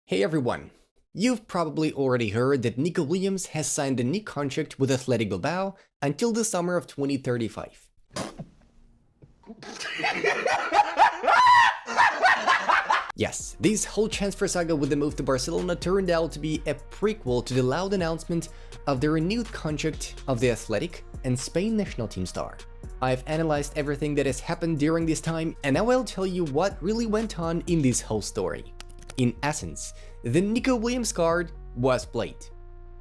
Hey everyone! You've probably already heard that Nico Williams has signed a new contract with Athletic Bilbao until the summer of 2035. Yes, this whole transfer saga with the move to Barcelona turned out to be a prequel to the loud announcement of the renewed contract of the Athletic and Spain national team star. I've analyzed everything that has happened during this time, and now I'll tell you what really went on in this whole story. In essence, the Nico Williams card was played.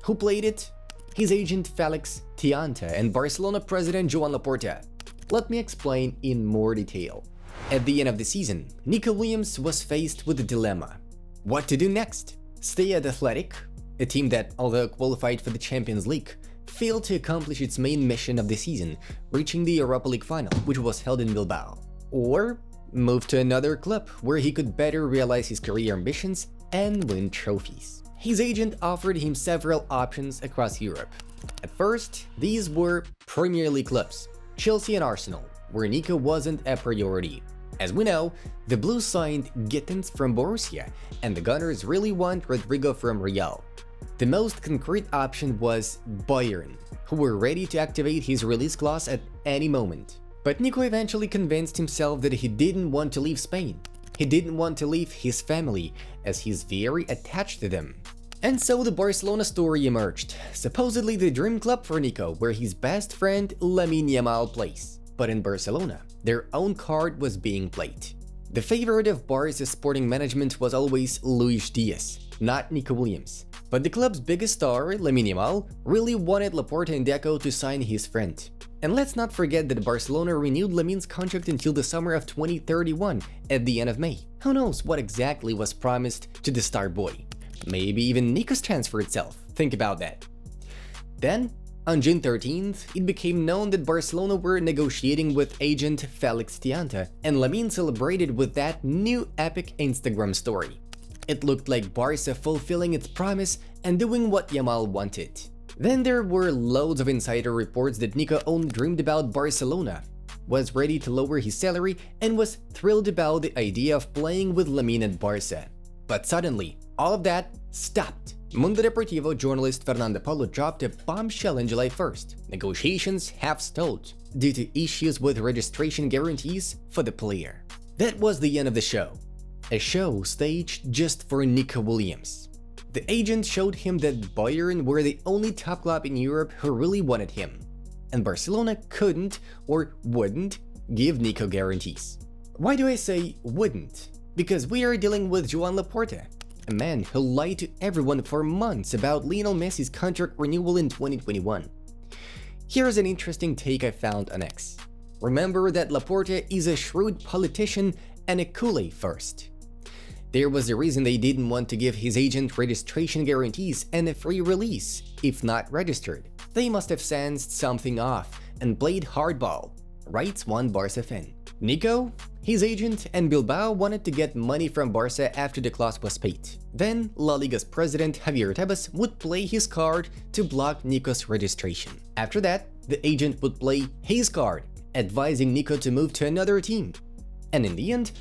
Who played it? His agent Felix Tianta and Barcelona president Joan Laporta. Let me explain in more detail. At the end of the season, Nico Williams was faced with a dilemma. What to do next? Stay at Athletic, a team that, although qualified for the Champions League, failed to accomplish its main mission of the season, reaching the Europa League final, which was held in Bilbao. Or move to another club where he could better realize his career ambitions and win trophies. His agent offered him several options across Europe. At first, these were Premier League clubs, Chelsea and Arsenal, where Nico wasn't a priority. As we know, the Blues signed Gittins from Borussia, and the Gunners really want Rodrigo from Real. The most concrete option was Bayern, who were ready to activate his release clause at any moment. But Nico eventually convinced himself that he didn't want to leave Spain. He didn't want to leave his family, as he's very attached to them. And so the Barcelona story emerged, supposedly the dream club for Nico, where his best friend Lamine Yamal plays. But in Barcelona, their own card was being played. The favorite of Barca's sporting management was always Luis Diaz, not Nico Williams. But the club's biggest star, Lamine Yamal, really wanted Laporta and Deco to sign his friend. And let's not forget that Barcelona renewed Lamine's contract until the summer of 2031 at the end of May. Who knows what exactly was promised to the star boy? Maybe even Nico's transfer itself. Think about that. Then, on June 13th, it became known that Barcelona were negotiating with agent Felix Tianta, and Lamine celebrated with that new epic Instagram story. It looked like Barca fulfilling its promise and doing what Yamal wanted. Then there were loads of insider reports that Nico only dreamed about Barcelona, was ready to lower his salary, and was thrilled about the idea of playing with Lamine at Barca. But suddenly, all of that stopped. Mundo Deportivo journalist Fernando Paulo dropped a bombshell on July 1st. Negotiations have stalled due to issues with registration guarantees for the player. That was the end of the show. A show staged just for Nico Williams. The agent showed him that Bayern were the only top club in Europe who really wanted him, and Barcelona couldn't or wouldn't give Nico guarantees. Why do I say wouldn't? Because we are dealing with Joan Laporta, a man who lied to everyone for months about Lionel Messi's contract renewal in 2021. Here's an interesting take I found on X. Remember that Laporta is a shrewd politician and a Kool-Aid first. There was a reason they didn't want to give his agent registration guarantees and a free release, if not registered. They must have sensed something off and played hardball, writes one Barca fan. Nico, his agent, and Bilbao wanted to get money from Barca after the clause was paid. Then, La Liga's president Javier Tebas would play his card to block Nico's registration. After that, the agent would play his card, advising Nico to move to another team. And in the end,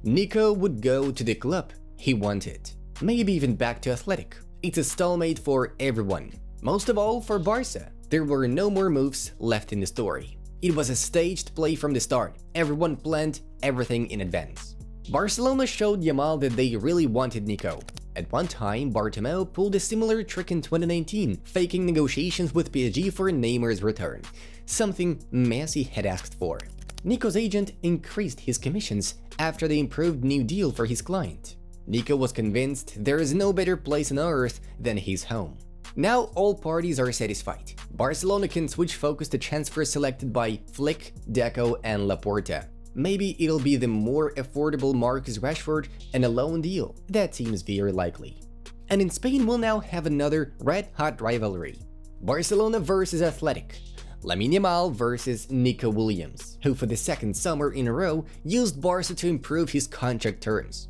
Nico would go to the club he wanted, maybe even back to Athletic. It's a stalemate for everyone, most of all for Barca. There were no more moves left in the story. It was a staged play from the start. Everyone planned everything in advance. Barcelona showed Yamal that they really wanted Nico. At one time, Bartomeu pulled a similar trick in 2019, faking negotiations with PSG for Neymar's return, something Messi had asked for. Nico's agent increased his commissions after the improved new deal for his client. Nico was convinced there is no better place on earth than his home. Now all parties are satisfied. Barcelona can switch focus to transfers selected by Flick, Deco, and Laporta. Maybe it'll be the more affordable Marcus Rashford and a loan deal. That seems very likely. And in Spain, we'll now have another red-hot rivalry. Barcelona versus Athletic. Lamine Yamal versus Nico Williams, who for the second summer in a row used Barca to improve his contract terms.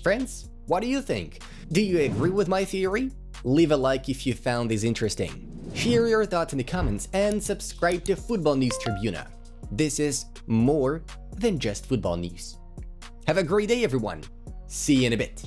Friends, what do you think? Do you agree with my theory? Leave a like if you found this interesting. Share your thoughts in the comments and subscribe to Football News Tribuna. This is more than just football news. Have a great day, everyone. See you in a bit.